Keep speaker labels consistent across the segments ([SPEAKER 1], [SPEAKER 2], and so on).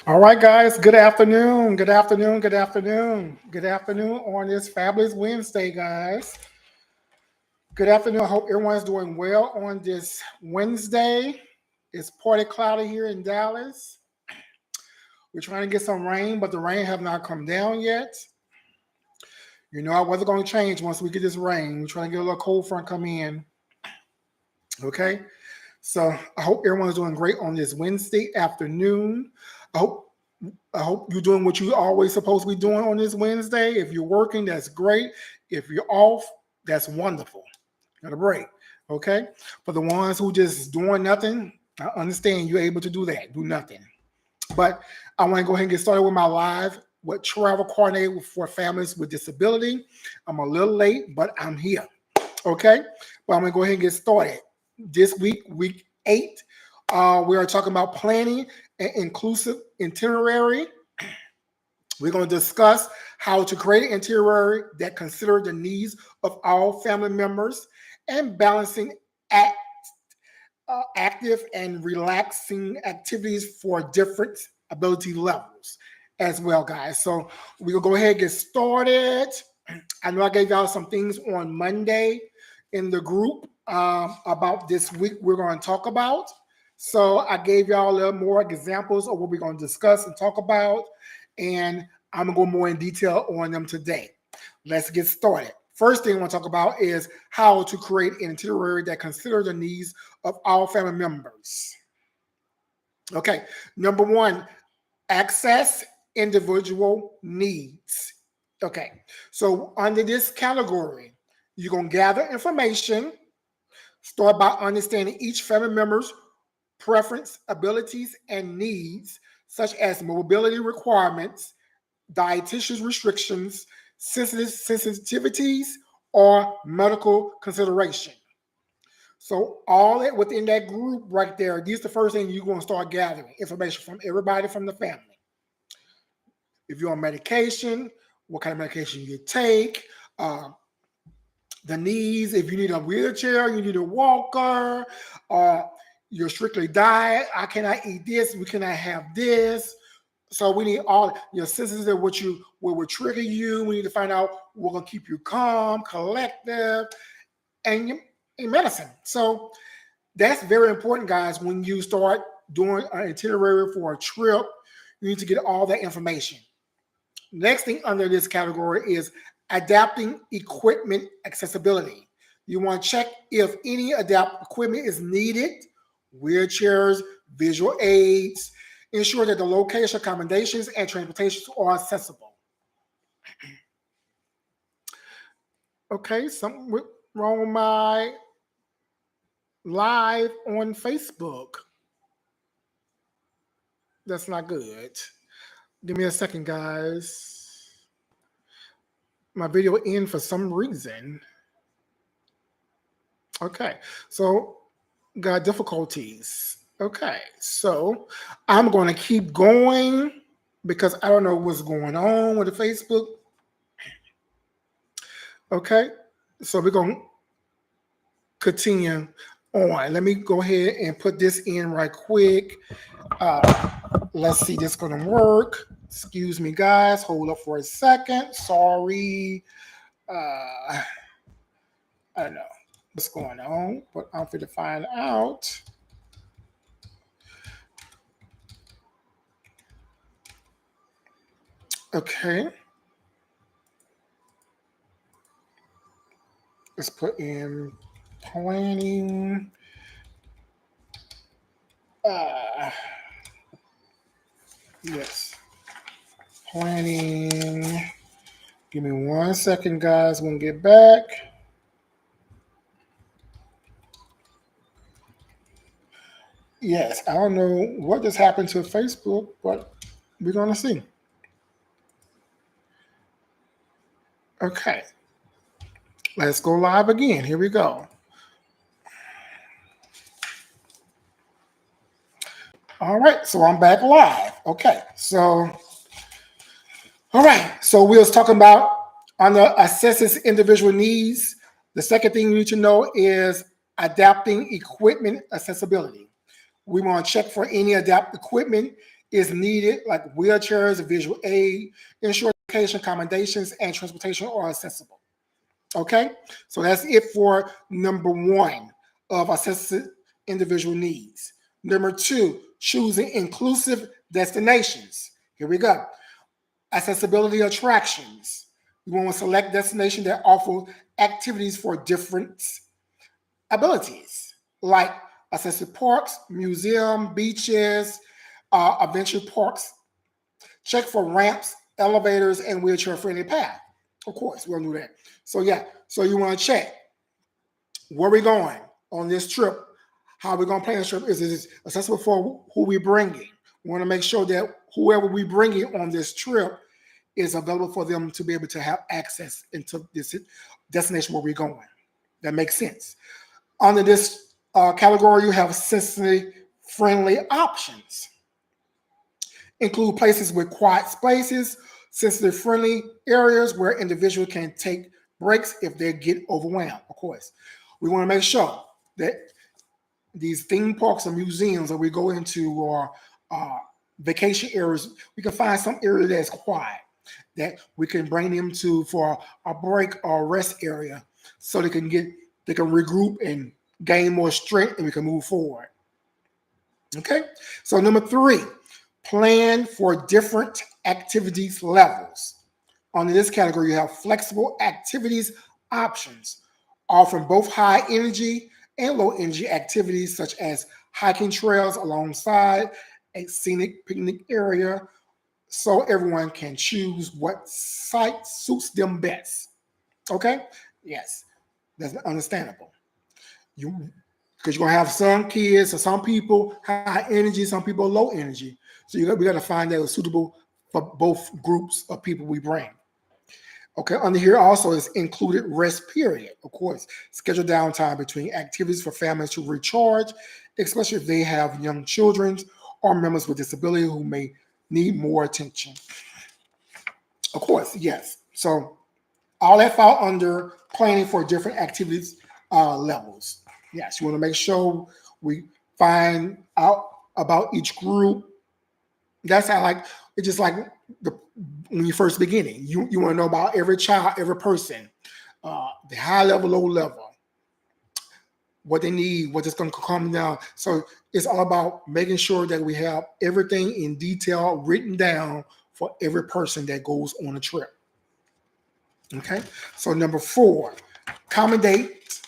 [SPEAKER 1] All right, guys. Good afternoon. Good afternoon. Good afternoon. Good afternoon on this fabulous Wednesday, guys. Good afternoon. I hope everyone's doing well on this Wednesday. It's partly cloudy here in Dallas. We're trying to get some rain, but the rain have not come down yet. You know, our weather going to change once we get this rain. We're trying to get a little cold front come in. Okay. So I hope everyone's doing great on this Wednesday afternoon. I hope I hope you're doing what you always supposed to be doing on this Wednesday. If you're working, that's great. If you're off, that's wonderful. Got a break. Okay. For the ones who just doing nothing, I understand you're able to do that. Do nothing. But I want to go ahead and get started with my live with travel coordinator for families with disability. I'm a little late, but I'm here. Okay. But I'm going to go ahead and get started. This week, week 8, we are talking about planning an inclusive itinerary. We're going to discuss how to create an itinerary that considers the needs of all family members and balancing active and relaxing activities for different ability levels as well, guys. So we'll go ahead and get started. I know I gave y'all some things on Monday in the group about this week we're going to talk about. So I gave y'all a little more examples of what we're going to discuss and talk about, and I'm going to go more in detail on them today. Let's get started. First thing I want to talk about is how to create an itinerary that considers the needs of all family members. Okay, number 1, access individual needs. Okay, so under this category, you're going to gather information. Start by understanding each family member's preference, abilities, and needs, such as mobility requirements, dietitian restrictions, sensitivities, or medical consideration. So all that within that group right there, these are the first thing you're going to start gathering information from everybody from the family. If you're on medication, what kind of medication you take, the needs, if you need a wheelchair, you need a walker, your strictly diet, I cannot eat this, we cannot have this. So we need all your senses of what will trigger you. We need to find out what will keep you calm, collective, and in medicine. So that's very important, guys. When you start doing an itinerary for a trip, you need to get all that information. Next thing under this category is adapting equipment accessibility. You want to check if any adapt equipment is needed, wheelchairs, visual aids. Ensure that the location, accommodations, and transportations are accessible. Okay, something wrong with my live on Facebook. That's not good. Give me a second, guys. My video in for some reason. Okay, so got difficulties. Okay, so I'm going to keep going because I don't know what's going on with the Facebook. Okay, so we're going to continue on. Let me go ahead and put this in right quick. Let's see, this is going to work. Excuse me, guys. Hold up for a second. Sorry. I don't know what's going on, but I'm going to find out. Okay. Let's put in planning. Yes. Planning. Give me 1 second, guys. We'll get back. Yes, I don't know what just happened to Facebook, but we're going to see. Okay. Let's go live again. Here we go. All right, so I'm back live. Okay, so, all right, so we was talking about on the assesses individual needs. The second thing you need to know is adapting equipment accessibility. We want to check for any adaptive equipment is needed, like wheelchairs, visual aid, ensure location accommodations, and transportation are accessible. Okay, so that's it for number one of assessing individual needs. Number two, choosing inclusive destinations. Here we go. Accessibility attractions. We want to select destinations that offer activities for different abilities, like accessible parks, museum, beaches, adventure parks. Check for ramps, elevators, and wheelchair-friendly path. Of course, we'll do that. So yeah, so you want to check where we going on this trip, how we're gonna plan this trip. Is it accessible for who we bringing? We want to make sure that whoever we bringing on this trip is available for them to be able to have access into this destination where we're going. That makes sense. Under this category, you have sensory friendly options. Include places with quiet spaces, sensory friendly areas where individuals can take breaks if they get overwhelmed, of course. We want to make sure that these theme parks and museums that we go into or vacation areas, we can find some area that's quiet that we can bring them to for a break or rest area so they can regroup and gain more strength and we can move forward. Okay, so number three, plan for different activities levels. Under this category, you have flexible activities options, offering both high energy and low energy activities such as hiking trails alongside a scenic picnic area, so everyone can choose what site suits them best. Okay? Yes, that's understandable. You because you're gonna have some kids or some people high energy, some people low energy. So we got to find that suitable for both groups of people we bring. Okay, under here also is included rest period. Of course, schedule downtime between activities for families to recharge, especially if they have young children or members with disability who may need more attention. Of course, yes. So all that fall under planning for different activities levels. Yes, you want to make sure we find out about each group. That's how like it's just like the when you first beginning. You want to know about every child, every person, the high level, low level, what they need, what is going to come down. So it's all about making sure that we have everything in detail written down for every person that goes on a trip. Okay. So number four, accommodate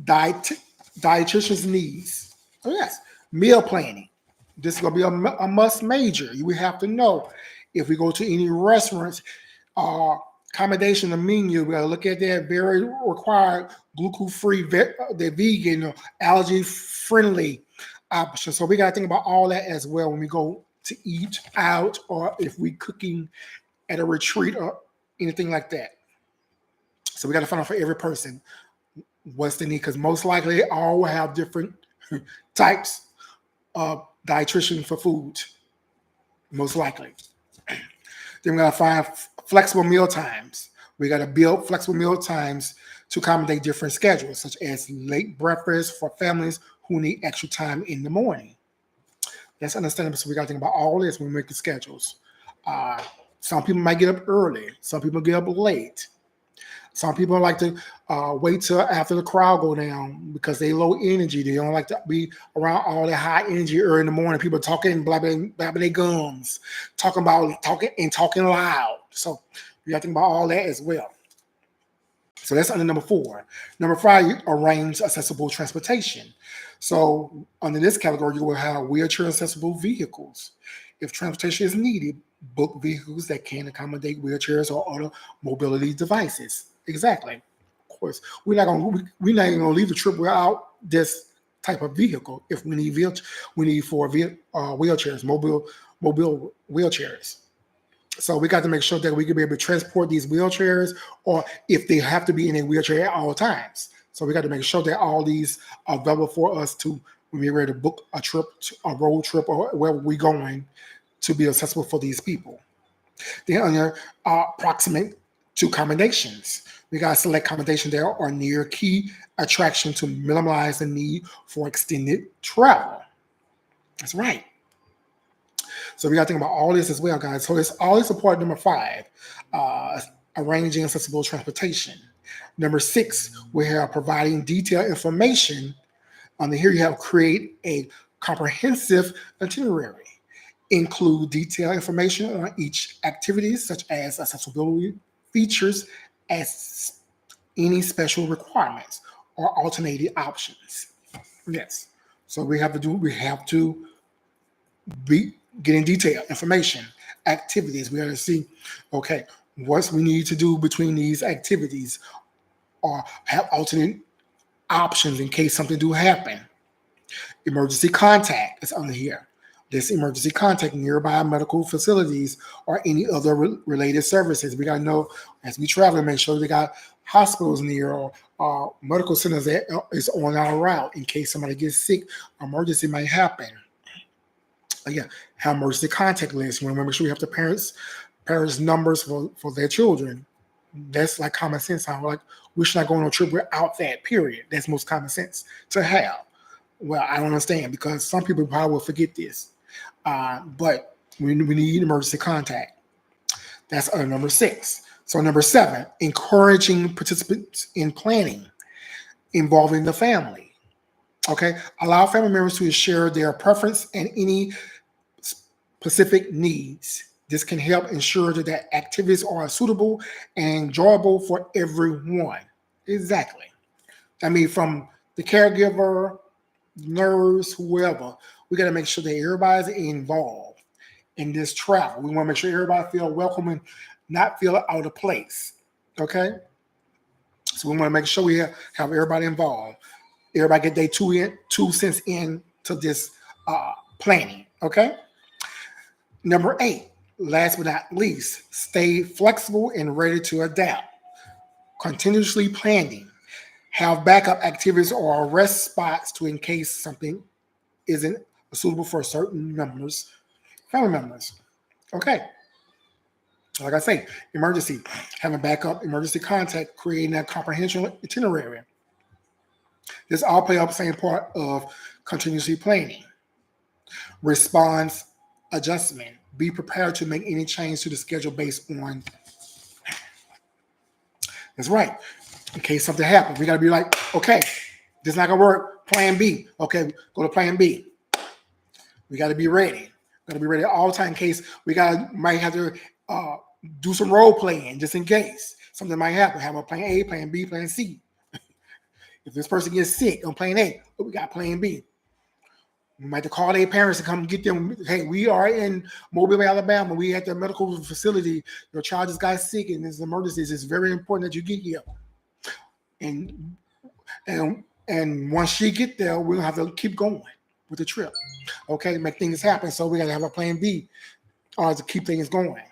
[SPEAKER 1] diet dietitian's needs. Oh yes, meal planning. This is gonna be a must major. You will have to know if we go to any restaurants, accommodation, the menu. We gotta look at that very required glucose-free, the vegan, allergy-friendly option. So we gotta think about all that as well when we go to eat out or if we cooking at a retreat or anything like that. So we got to find out for every person what's the need because most likely they all will have different types of dietitian for food, most likely. Then we got to find flexible meal times. We got to build flexible meal times to accommodate different schedules, such as late breakfast for families who need extra time in the morning. That's understandable. So we got to think about all this when we make the schedules. Some people might get up early. Some people get up late. Some people like to wait till after the crowd go down because they low energy. They don't like to be around all that high energy early in the morning. People talking, blabbing their gums, talking loud. So you have to think about all that as well. So that's under number four. Number five, you arrange accessible transportation. So under this category, you will have wheelchair accessible vehicles. If transportation is needed, book vehicles that can accommodate wheelchairs or other mobility devices. Exactly. Of course, we're not even gonna leave the trip without this type of vehicle. If we need we need wheelchairs, mobile wheelchairs. So we got to make sure that we can be able to transport these wheelchairs, or if they have to be in a wheelchair at all times. So we got to make sure that all these are available for us to when we're ready to book a trip, a road trip, or wherever we're going to be accessible for these people. Then under proximate to accommodations, we got to select accommodations that are near key attraction to minimize the need for extended travel. That's right. So we got to think about all this as well, guys. So it's always support number five, uh, arranging accessible transportation. Number six, we have providing detailed information. On the here you have create a comprehensive itinerary. Include detailed information on each activity, such as accessibility features, as any special requirements or alternative options. Yes. So we have to be getting detailed information, activities. We have to see, okay, what we need to do between these activities or have alternate options in case something do happen. Emergency contact is under here. This emergency contact nearby medical facilities or any other related services. We gotta know as we travel, make sure they got hospitals near or medical centers that is on our route in case somebody gets sick. Emergency might happen. Yeah, have emergency contact list. We want to make sure we have the parents numbers for their children. That's like common sense. How like we should not go on a trip without that. Period. That's most common sense to have. Well, I don't understand because some people probably will forget this. But we need emergency contact. That's number six. So number seven, encouraging participants in planning involving the family. Okay, allow family members to share their preference and any specific needs. This can help ensure that activities are suitable and enjoyable for everyone. Exactly. I mean, from the caregiver, nurse, whoever, we got to make sure that everybody's involved in this travel. We want to make sure everybody feel welcome and not feel out of place. Okay, so we want to make sure we have everybody involved. Everybody get their 2 cents in to this planning. Okay. Number eight, last but not least, stay flexible and ready to adapt. Continuously planning. Have backup activities or rest spots to in case something isn't suitable for certain family members. Okay. Like I say, emergency, having backup emergency contact, creating a comprehensive itinerary. This all play up the same part of continuously planning. Response adjustment. Be prepared to make any change to the schedule based on. That's right. In case something happens, we got to be like, okay, this is not gonna work. Plan B. Okay, go to plan B. We got to be ready. Got to be ready all the time in case might have to do some role playing just in case something might happen. Have a plan A, plan B, plan C. If this person gets sick on plan A, we got plan B. We might have to call their parents to come get them. Hey, we are in Mobile, Alabama. We at the medical facility. Your child just got sick and there's an emergency. It's very important that you get here. And and once she get there, we'll have to keep going with the trip. Okay, make things happen. So we gotta have a plan B to keep things going.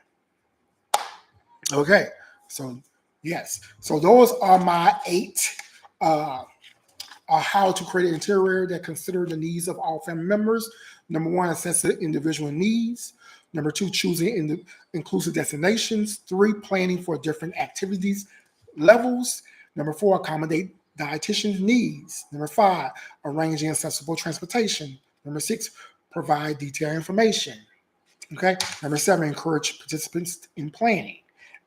[SPEAKER 1] Okay, so yes. So those are my eight how to create an interior that consider the needs of all family members. Number one, assess the individual needs. Number two, choosing inclusive destinations. Three, planning for different activities levels. Number four, accommodate dietitian's needs. Number five, arranging accessible transportation. Number six, provide detailed information. Okay. Number seven, encourage participants in planning.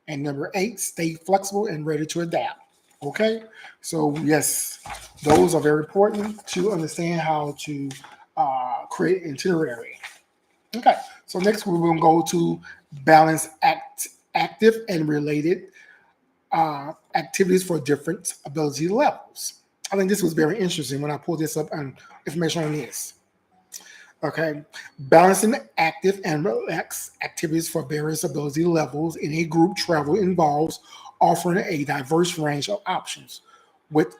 [SPEAKER 1] And number eight, stay flexible and ready to adapt. Okay, so yes, those are very important to understand how to create itinerary. Okay, so next we will go to balance active and related activities for different ability levels. I think this was very interesting when I pulled this up and information on this. Okay, balancing active and relaxed activities for various ability levels in a group travel involves offering a diverse range of options with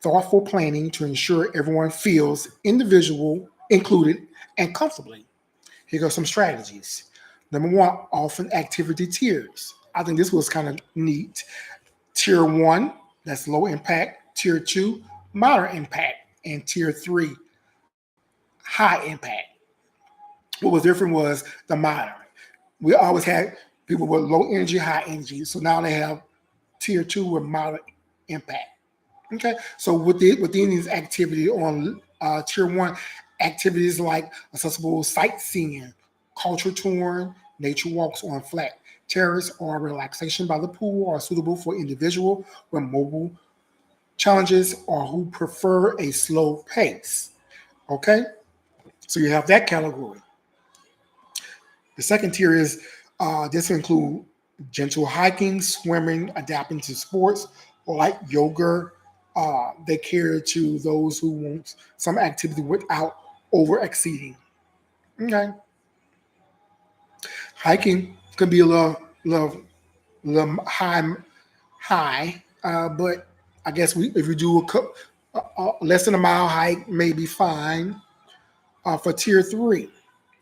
[SPEAKER 1] thoughtful planning to ensure everyone feels individual, included, and comfortably. Here go some strategies. Number one, often activity tiers. I think this was kind of neat. Tier one, that's low impact. Tier two, moderate impact. And tier three, high impact. What was different was the moderate. We always had people with low energy, high energy. So now they have tier two with moderate impact. Okay, so within this activity on tier one, Activities like accessible sightseeing, culture touring, nature walks on flat terrace, or relaxation by the pool are suitable for individuals with mobile challenges or who prefer a slow pace. Okay, so you have that category. The second tier is this include gentle hiking, swimming, adapting to sports like yoga. They cater to those who want some activity without over exceeding. Okay, hiking could be a little high, but I guess if we do less than a mile hike, may be fine. For tier three,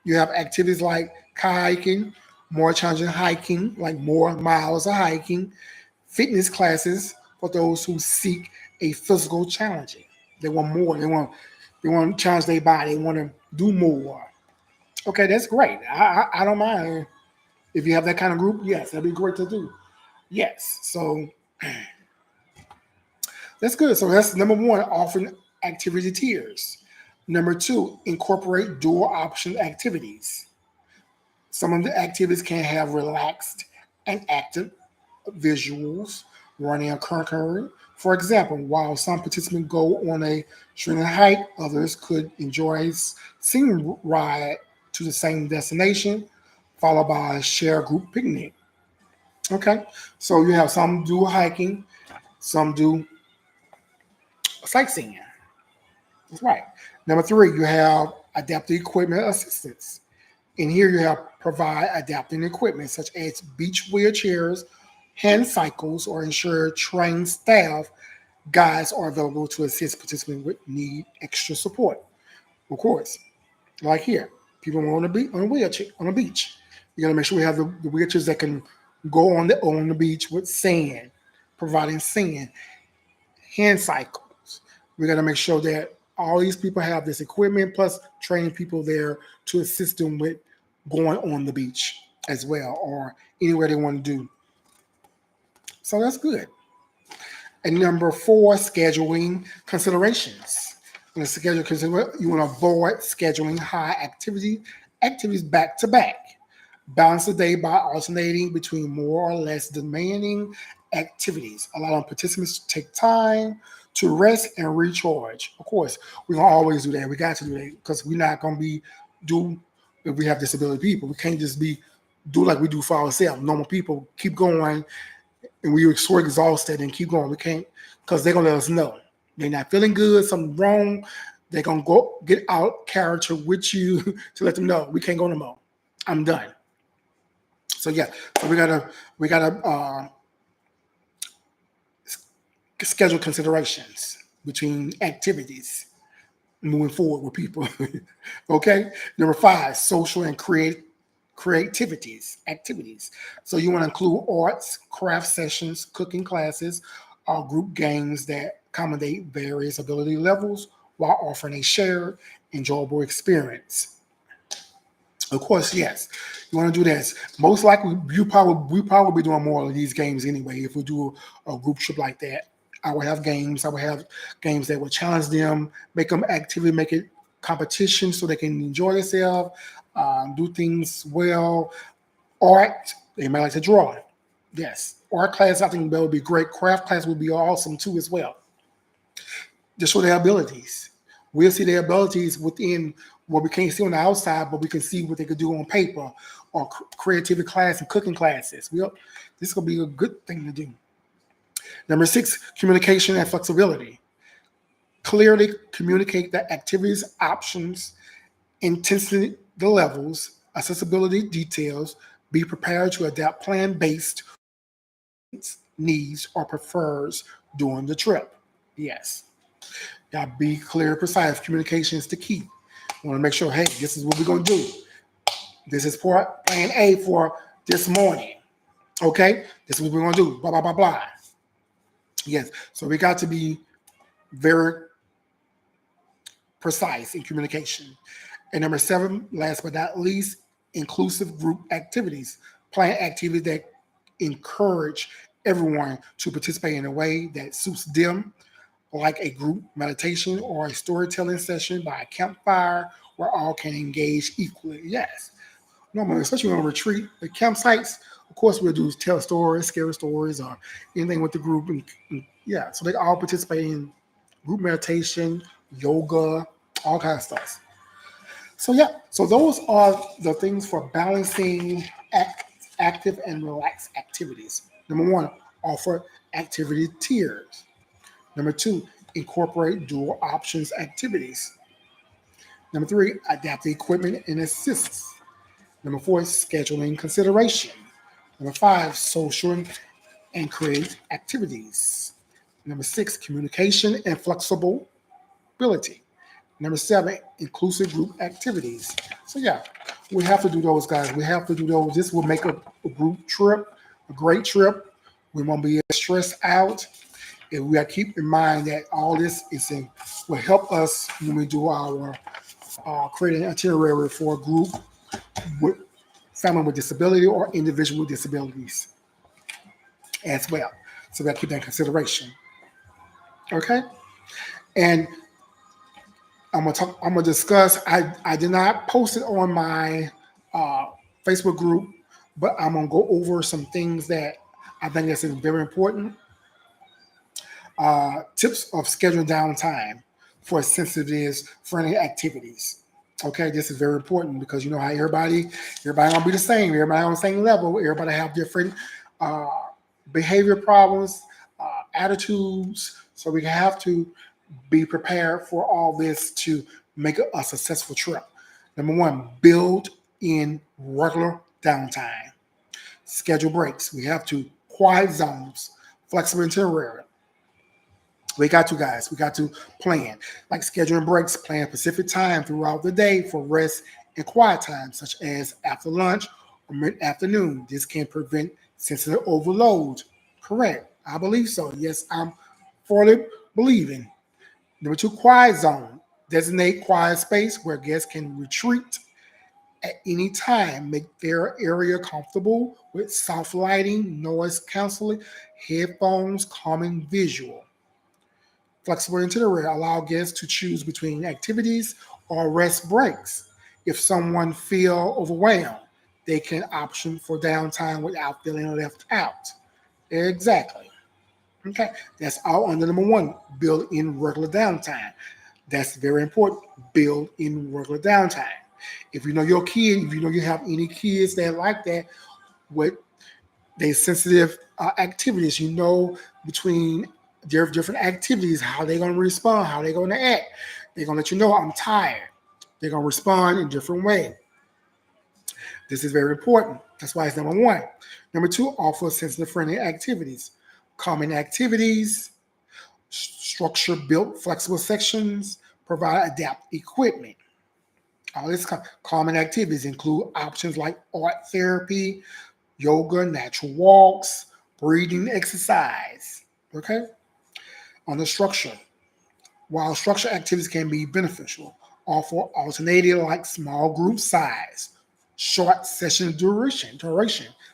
[SPEAKER 1] you have activities like kayaking, more challenging hiking, like more miles of hiking, fitness classes for those who seek a physical challenge. They want more. They want to challenge their body. They want to do more. Okay, that's great. I don't mind if you have that kind of group. Yes, that'd be great to do. Yes, so that's good. So that's number one, offering activity tiers. Number two, incorporate dual option activities. Some of the activities can have relaxed and active visuals running a concurrent. For example, while some participants go on a shooting hike, others could enjoy a scenic ride to the same destination, followed by a shared group picnic. Okay, so you have some do hiking, some do sightseeing. That's right. Number three, you have adaptive equipment assistance. And here you have provide adapting equipment such as beach wheelchairs, hand cycles, or ensure trained staff guides are available to assist participants with need extra support. Of course, like here, people on on a wheelchair on a beach. You got to make sure we have the wheelchairs that can go on the beach with sand, providing sand, hand cycles. We got to make sure that all these people have this equipment plus training people there to assist them with going on the beach as well or anywhere they want to do. So that's good. And number four, scheduling considerations. In the schedule you want to avoid scheduling high activities back to back. Balance the day by alternating between more or less demanding activities, allowing participants to take time to rest and recharge. Of course, we're gonna always do that. We got to do that because we're not gonna be do if we have disability people. We can't just be do like we do for ourselves. Normal people keep going and we were so exhausted and keep going. We can't because they're gonna let us know they're not feeling good, something wrong. They're gonna go get out character with you to let them know we can't go no more. I'm done. So yeah, so we gotta schedule considerations between activities moving forward with people. Okay. Number five, social and creativities activities. So you want to include arts, craft sessions, cooking classes, or group games that accommodate various ability levels while offering a shared, enjoyable experience. Of course, yes, you want to do this. Most likely, we probably be doing more of these games anyway. If we do a group trip like that, I will have games. I will have games that will challenge them, make them actively, make it competition so they can enjoy themselves, do things well. Art, they might like to draw. Yes, art class I think that would be great. Craft class would be awesome too as well. Just show their abilities. We'll see their abilities within what we can't see on the outside, but we can see what they could do on paper or creativity class and cooking classes. This is going to be a good thing to do. Number six, communication and flexibility. Clearly communicate the activities, options, intensity, the levels, accessibility details. Be prepared to adapt plan based needs or prefers during the trip. Yes. Gotta be clear, precise. Communication is the key. We want to make sure, hey, this is what we're gonna do. This is for plan A for this morning. Okay, this is what we're gonna do. Blah blah blah blah. Yes, so we got to be very precise in communication. And number seven, last but not least, inclusive group activities. Plan activities that encourage everyone to participate in a way that suits them like a group meditation or a storytelling session by a campfire where all can engage equally. Yes. Normally, especially on a retreat, the campsites, of course, we'll do tell stories, scary stories, or anything with the group. And yeah, so they all participate in group meditation, yoga, all kinds of stuff. So yeah, so those are the things for balancing active and relaxed activities. Number one, offer activity tiers. Number two, incorporate dual options activities. Number three, adapt the equipment and assists. Number four, scheduling consideration. Number five, social and create activities. Number six, communication and flexibility. Number seven, inclusive group activities. So yeah, we have to do those, guys. We have to do those. This will make a group trip a great trip. We won't be stressed out. And we got to keep in mind that all this will help us when we do our creating an itinerary for a group with family with disability or individual with disabilities as well. So we got to keep that in consideration. Okay, and I'm gonna discuss. I did not post it on my uh, Facebook group, but I'm gonna go over some things that I think that's very important. Tips of scheduling downtime for sensitive friendly activities. Okay, this is very important because you know how everybody gonna be the same. Everybody on the same level. Everybody have different uh, behavior problems, attitudes. So we have to be prepared for all this to make a successful trip. Number one, build in regular downtime. Schedule breaks. We have to quiet zones, flexible itinerary. We got to, guys. We got to plan, like scheduling breaks, plan specific time throughout the day for rest and quiet time, such as after lunch or mid afternoon. This can prevent sensitive overload. Correct. I believe so. Yes, I'm fully believing. Number two, quiet zone. Designate quiet space where guests can retreat at any time. Make their area comfortable with soft lighting, noise canceling, headphones, calming visual. Flexible itinerary allow guests to choose between activities or rest breaks. If someone feel overwhelmed, they can option for downtime without feeling left out. Exactly. Okay, that's all under number one. Build in regular downtime. That's very important. Build in regular downtime. If you know your kid, if you know you have any kids that like that, with they sensitive activities, you know between their different activities, how they're going to respond, how they're going to act. They're going to let you know I'm tired. They're going to respond in different ways. This is very important. That's why it's number one. Number two, offer sensitive friendly activities. Common activities, structure built flexible sections, provide adapt equipment. All these common activities include options like art therapy, yoga, natural walks, breathing exercise. Okay? On the structure, while structure activities can be beneficial, offer alternative like small group size, short session duration.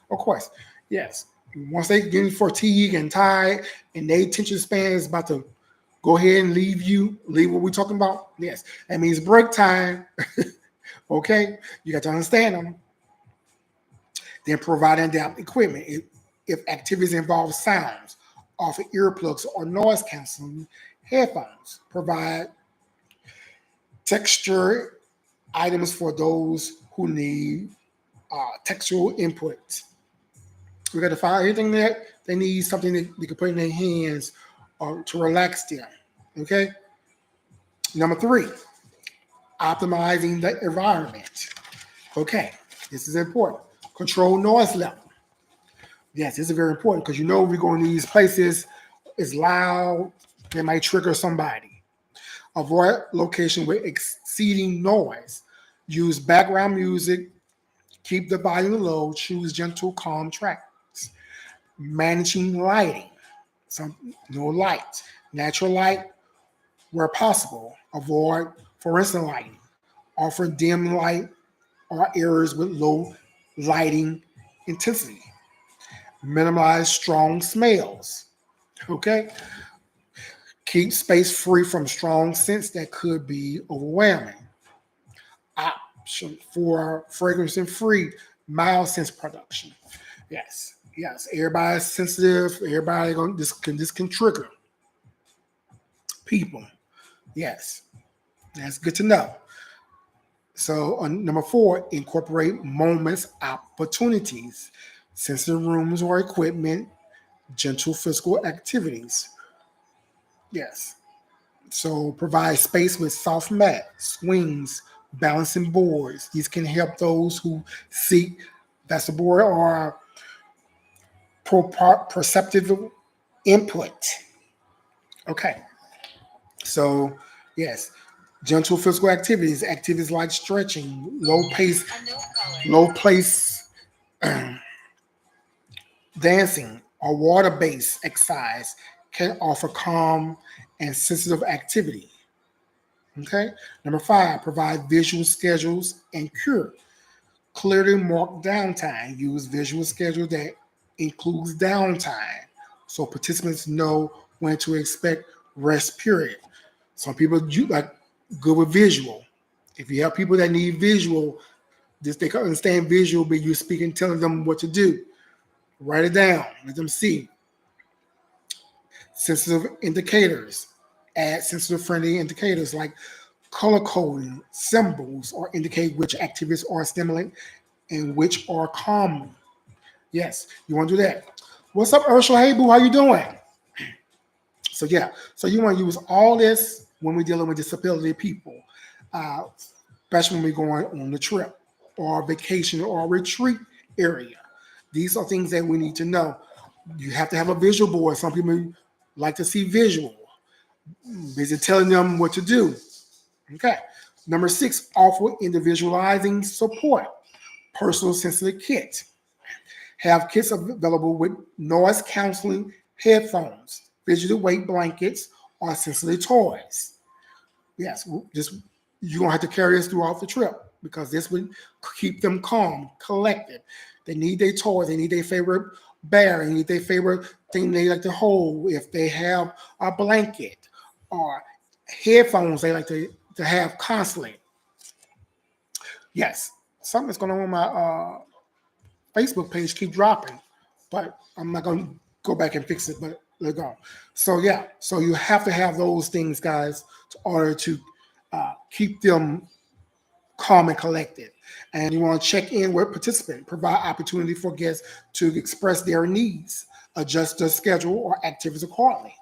[SPEAKER 1] Of course, yes. Once they get fatigued and tired and their attention span is about to go ahead and leave what we're talking about, yes. That means break time. Okay? You got to understand them. Then provide and adapt equipment. If activities involve sounds, offer earplugs or noise canceling headphones. Provide texture items for those who need textual input. We got to find anything that they need, something that they can put in their hands or to relax them. Okay. Number three, optimizing the environment. Okay, this is important. Control noise level. Yes, this is very important because you know we go in these places, it's loud, it might trigger somebody. Avoid location with exceeding noise. Use background music, keep the volume low, choose gentle, calm tracks. Managing lighting. Some no light. Natural light where possible. Avoid fluorescent lighting. Offer dim light or areas with low lighting intensity. Minimize strong smells. Okay? Keep space free from strong scents that could be overwhelming. Option for fragrance and free mild scents production. Yes, yes. Everybody's sensitive. Everybody going this can trigger people. Yes, that's good to know. So on number four, incorporate moments, opportunities, sensory rooms or equipment, gentle physical activities. Yes. So provide space with soft mat, swings, balancing boards. These can help those who seek vestibular or perceptive input. Okay. So yes, gentle physical activities, activities like stretching, low pace dancing, or water-based exercise can offer calm and sensitive activity. Okay. Number five, provide visual schedules and cure. Clearly mark downtime. Use visual schedule that includes downtime so participants know when to expect rest period. Some people you like good with visual. If you have people that need visual, this they can understand visual, but you speaking, telling them what to do. Write it down. Let them see. Sensitive indicators. Add sensitive friendly indicators like color coding, symbols, or indicate which activities are stimulant and which are calming. Yes, you want to do that. What's up, Ursula? Hey, boo, how you doing? So yeah, so you want to use all this when we're dealing with disability people, uh, especially when we're going on the trip or vacation or retreat area. These are things that we need to know. You have to have a visual board. Some people like to see visual. Busy telling them what to do. Okay. Number six, offer individualizing support. Personal sensitive kit. Have kits available with noise counseling headphones, digital weight blankets, or sensitive toys. Yes, just you're gonna have to carry this throughout the trip because this would keep them calm, collected. They need their toys, they need their favorite bear, they need their favorite thing they like to hold. If they have a blanket or headphones, they like to have constantly. Yes, something's going on with my Facebook page keep dropping, but I'm not going to go back and fix it. But let go. So yeah, so you have to have those things, guys, in order to keep them calm and collected. And you want to check in with participants, provide opportunity for guests to express their needs, adjust their schedule or activities accordingly.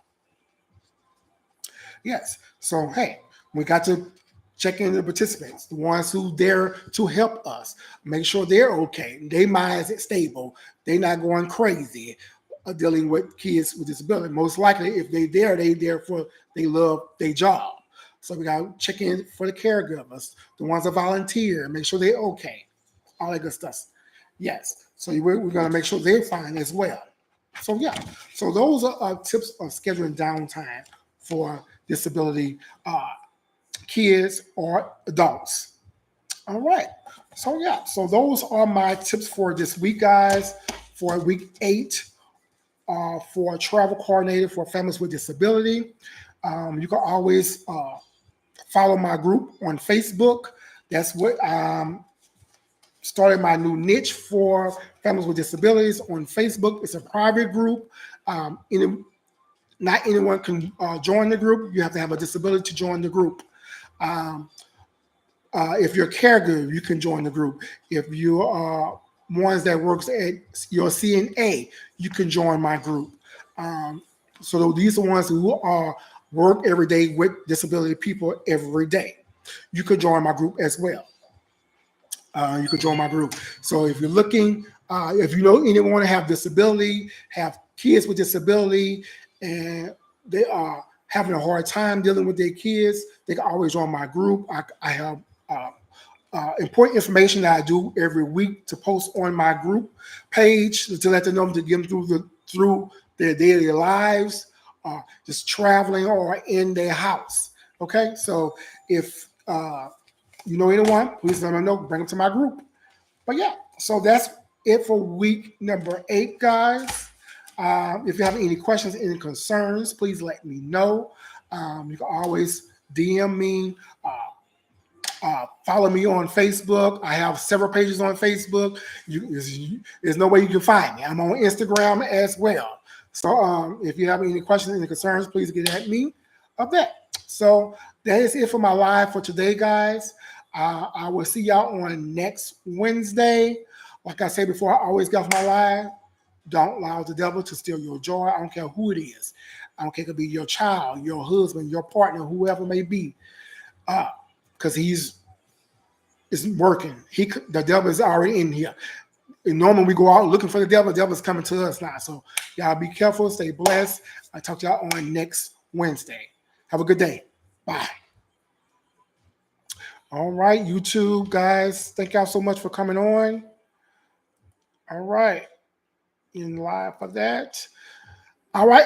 [SPEAKER 1] Yes. So hey, we got to check in the participants, the ones who there to help us, make sure they're okay, their minds is stable, they're not going crazy, dealing with kids with disability. Most likely, if they there for they love their job. So we got to check in for the caregivers, the ones that volunteer, make sure they're okay, all that good stuff. Yes. So we're going to make sure they're fine as well. So yeah, so those are tips of scheduling downtime for disability kids or adults. All right. So yeah, so those are my tips for this week, guys. For week 8, for a travel coordinator for families with disability. You can always follow my group on Facebook. That's what started my new niche for families with disabilities on Facebook. It's a private group. Any, not anyone can join the group. You have to have a disability to join the group. Um, if you're a caregiver, you can join the group. If you are ones that works at your CNA, you can join my group. Um, so these are ones who are work every day with disability people every day. You could join my group as well. You could join my group. So if you're looking, if you know anyone have disability, have kids with disability, and they are having a hard time dealing with their kids, they can always join my group. I have important information that I do every week to post on my group page to let them know to get them through their daily lives, just traveling or in their house. Okay, so if you know anyone, please let me know. Bring them to my group. But yeah, so that's it for week number 8, guys. If you have any questions, any concerns, please let me know. You can always DM me. Follow me on Facebook. I have several pages on Facebook. There's no way you can find me. I'm on Instagram as well. So if you have any questions, any concerns, please get at me of that. So that is it for my live for today, guys. I will see y'all on next Wednesday. Like I said before, I always get off my live. Don't allow the devil to steal your joy. I don't care who it is. I don't care if it be your child, your husband, your partner, whoever it may be. Because he's is working. The devil is already in here. And normally we go out looking for the devil's coming to us now. So y'all be careful, stay blessed. I'll talk to y'all on next Wednesday. Have a good day. Bye. All right, YouTube guys. Thank y'all so much for coming on. All right. In live for that. All right.